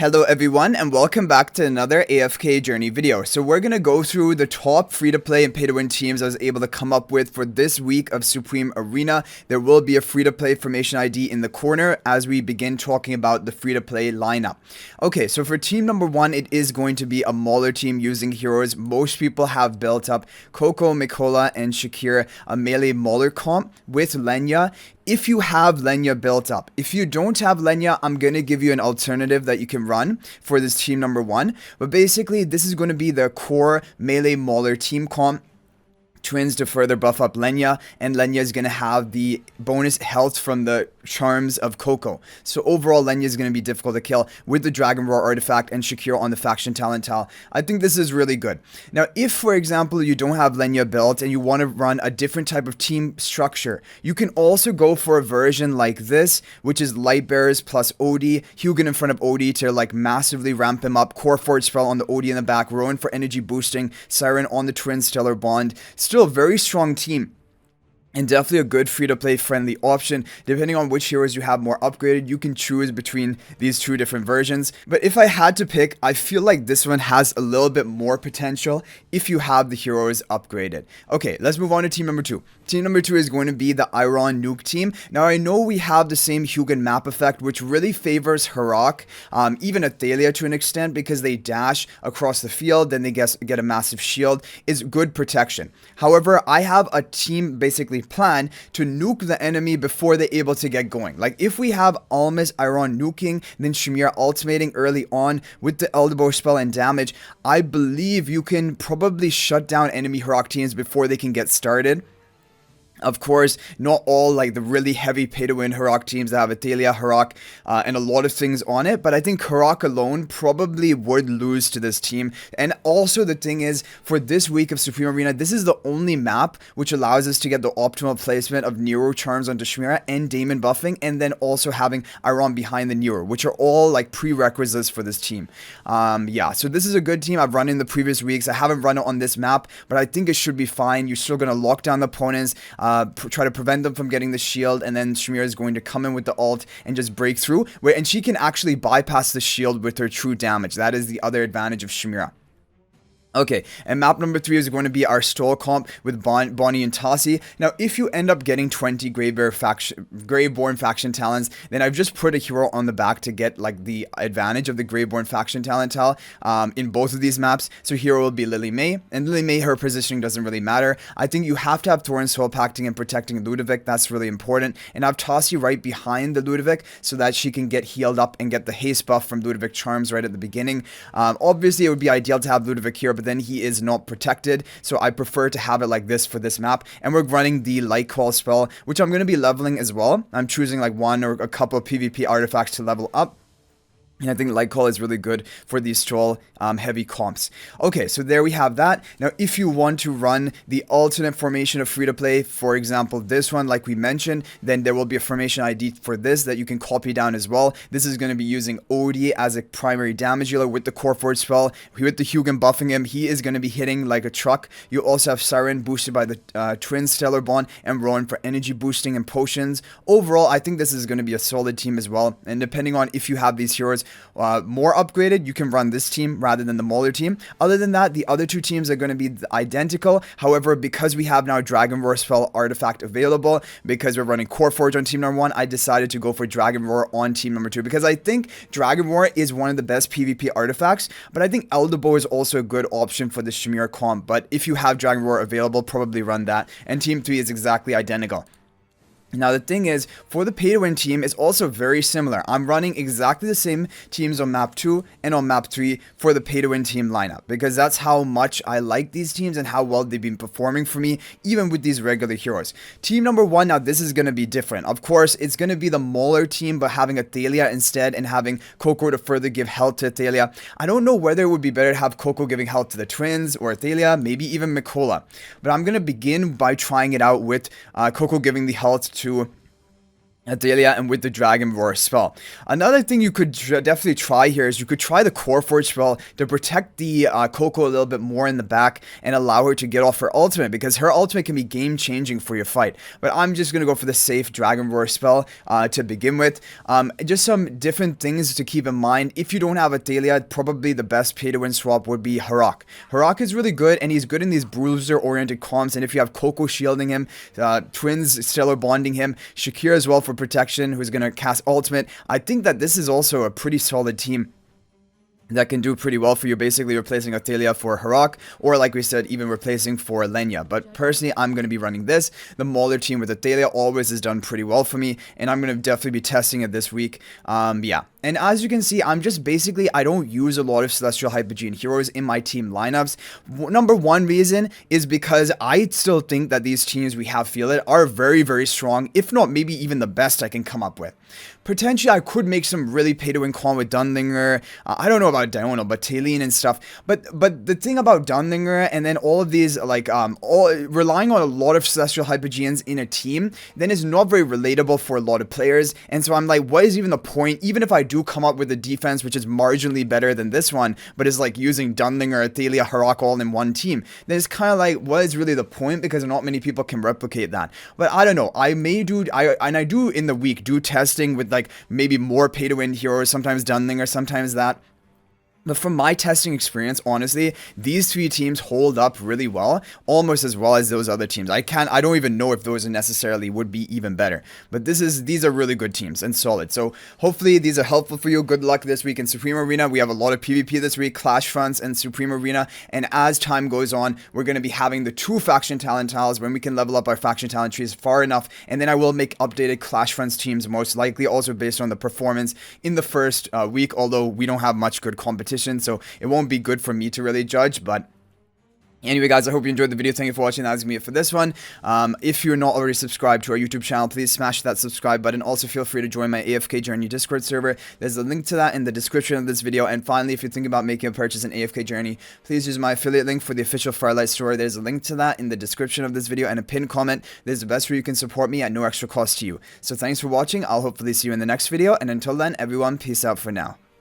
Hello everyone and welcome back to another AFK journey video. So we're going to go through the top free-to-play and pay-to-win teams I was able to come up with for this week of Supreme Arena. There will be a free-to-play formation ID in the corner as we begin talking about the free-to-play lineup. Okay, so for team number 1, it is going to be a Mauler team using heroes. Most people have built up Coco, Mikola, and Shakir, a melee Mauler comp with Lenya. If you have Lenya built up, if you don't have Lenya, I'm going to give you an alternative that you can run for this team number 1. But basically, this is going to be the core melee Mauler team comp. Twins to further buff up Lenya, and Lenya is going to have the bonus health from the charms of Coco. So overall, Lenya is going to be difficult to kill with the Dragon Roar artifact and Shakir on the faction talent tile. I think this is really good. Now, if for example you don't have Lenya built and you want to run a different type of team structure, you can also go for a version like this, which is Light Bearers plus Odie, Hugin in front of Odie to like massively ramp him up, Core Forge spell on the Odie in the back, Rowan for energy boosting, Siren on the Twin Stellar Bond. Still a very strong team. And definitely a good free-to-play friendly option. Depending on which heroes you have more upgraded, you can choose between these two different versions. But if I had to pick, I feel like this one has a little bit more potential if you have the heroes upgraded. Okay, let's move on to team number 2. Team number 2 is going to be the Iron Nuke team. Now, I know we have the same Hugin map effect, which really favors Harak, even Athalia to an extent, because they dash across the field, then they get a massive shield. Is good protection. However, I have a team basically plan to nuke the enemy before they're able to get going. Like if we have Almas Iron nuking, then Shamir ultimating early on with the elbow spell and damage, I believe you can probably shut down enemy Harak teams before they can get started. Of course, not all like the really heavy pay-to-win Harak teams that have Athalia, Harak, and a lot of things on it. But I think Harak alone probably would lose to this team. And also the thing is, for this week of Supreme Arena, this is the only map which allows us to get the optimal placement of Nero charms onto Shmira and Daemon buffing, and then also having Iron behind the Nero, which are all like prerequisites for this team. Yeah, so this is a good team. I've run in the previous weeks. I haven't run it on this map, but I think it should be fine. You're still going to lock down the opponents. Try to prevent them from getting the shield, and then Shamir is going to come in with the ult and just break through, and she can actually bypass the shield with her true damage. That is the other advantage of Shamira. Okay, and map number 3 is going to be our stall comp with Bonnie and Tassi. Now, if you end up getting 20 Graveborn faction talents, then I've just put a hero on the back to get like the advantage of the Graveborn faction talent tile in both of these maps. So hero will be Lily May, and Lily May, her positioning doesn't really matter. I think you have to have Thorin Soul Pacting and protecting Ludovic. That's really important. And I have Tassi right behind the Ludovic so that she can get healed up and get the haste buff from Ludovic charms right at the beginning. Obviously, it would be ideal to have Ludovic here, but then he is not protected, so I prefer to have it like this for this map. And we're running the Light Call spell, which I'm going to be leveling as well. I'm choosing like one or a couple of PvP artifacts to level up. And I think Light Call is really good for these Stroll heavy comps. Okay, so there we have that. Now, if you want to run the alternate formation of free-to-play, for example, this one, like we mentioned, then there will be a formation ID for this that you can copy down as well. This is going to be using Odie as a primary damage dealer with the Core Forge spell. With the Hugin buffing him, he is going to be hitting like a truck. You also have Siren boosted by the Twin Stellar Bond and Rowan for energy boosting and potions. Overall, I think this is going to be a solid team as well. And depending on if you have these heroes more upgraded, you can run this team rather than the Mauler team. Other than that, the other two teams are going to be identical. However, because we have now Dragon Roar spell artifact available, because we're running Core Forge on team number 1, I decided to go for Dragon Roar on team number 2, because I think Dragon Roar is one of the best PvP artifacts, but I think Elderbow is also a good option for the Shamir comp. But if you have Dragon Roar available, probably run that. And team 3 is exactly identical. Now, the thing is, for the pay-to-win team, it's also very similar. I'm running exactly the same teams on map 2 and on map 3 for the pay-to-win team lineup, because that's how much I like these teams and how well they've been performing for me, even with these regular heroes. Team number 1, now this is going to be different. Of course, it's going to be the Mauler team, but having Athalia instead and having Coco to further give health to Athalia. I don't know whether it would be better to have Coco giving health to the twins or Athalia, maybe even Mikola. But I'm going to begin by trying it out with Coco giving the health to Athalia and with the Dragon Roar spell. Another thing you could definitely try here is you could try the Core Forge spell to protect the Coco a little bit more in the back and allow her to get off her ultimate, because her ultimate can be game changing for your fight. But I'm just going to go for the safe Dragon Roar spell to begin with. Just some different things to keep in mind. If you don't have Athalia, probably the best pay to win swap would be Harak. Harak is really good, and he's good in these bruiser oriented comps, and if you have Coco shielding him, Twins Stellar bonding him, Shakira as well for protection, who's going to cast ultimate. I think that this is also a pretty solid team that can do pretty well for you, basically replacing Athalia for Harak, or like we said, even replacing for Lenya. But personally, I'm going to be running this. The Mauler team with Athalia always has done pretty well for me, and I'm going to definitely be testing it this week. Yeah. And as you can see, I'm just basically, I don't use a lot of Celestial Hypogean heroes in my team lineups. Number one reason is because I still think that these teams we have fielded are very, very strong, if not maybe even the best I can come up with. Potentially, I could make some really pay-to-win con with Dunlinger. I don't know about Diona, but Taylene and stuff. But the thing about Dunlinger and then all of these, like, relying on a lot of Celestial Hypogeans in a team, then is not very relatable for a lot of players. And so I'm like, what is even the point? Even if I do come up with a defense which is marginally better than this one, but is like using Dunlinger, Athalia, Harak all in one team, then it's kind of like, what is really the point? Because not many people can replicate that. But I don't know. I may do, I do in the week do testing with like maybe more pay to win heroes, sometimes Dunlinger, sometimes that. But from my testing experience, honestly, these three teams hold up really well, almost as well as those other teams. I don't even know if those necessarily would be even better. But these are really good teams and solid. So hopefully these are helpful for you. Good luck this week in Supreme Arena. We have a lot of PvP this week, Clash Fronts and Supreme Arena. And as time goes on, we're going to be having the 2 faction talent tiles when we can level up our faction talent trees far enough. And then I will make updated Clash Fronts teams, most likely also based on the performance in the first week, although we don't have much good competition. So it won't be good for me to really judge, but anyway, guys, I hope you enjoyed the video. Thank you for watching. That's me for this one. If you're not already subscribed to our YouTube channel, please smash that subscribe button. Also, feel free to join my AFK Journey Discord server. There's a link to that in the description of this video. And finally, if you're thinking about making a purchase in AFK Journey, please use my affiliate link for the official Firelight store. There's a link to that in the description of this video and a pinned comment. There's the best way you can support me at no extra cost to you. So thanks for watching. I'll hopefully see you in the next video. And until then, everyone, peace out for now.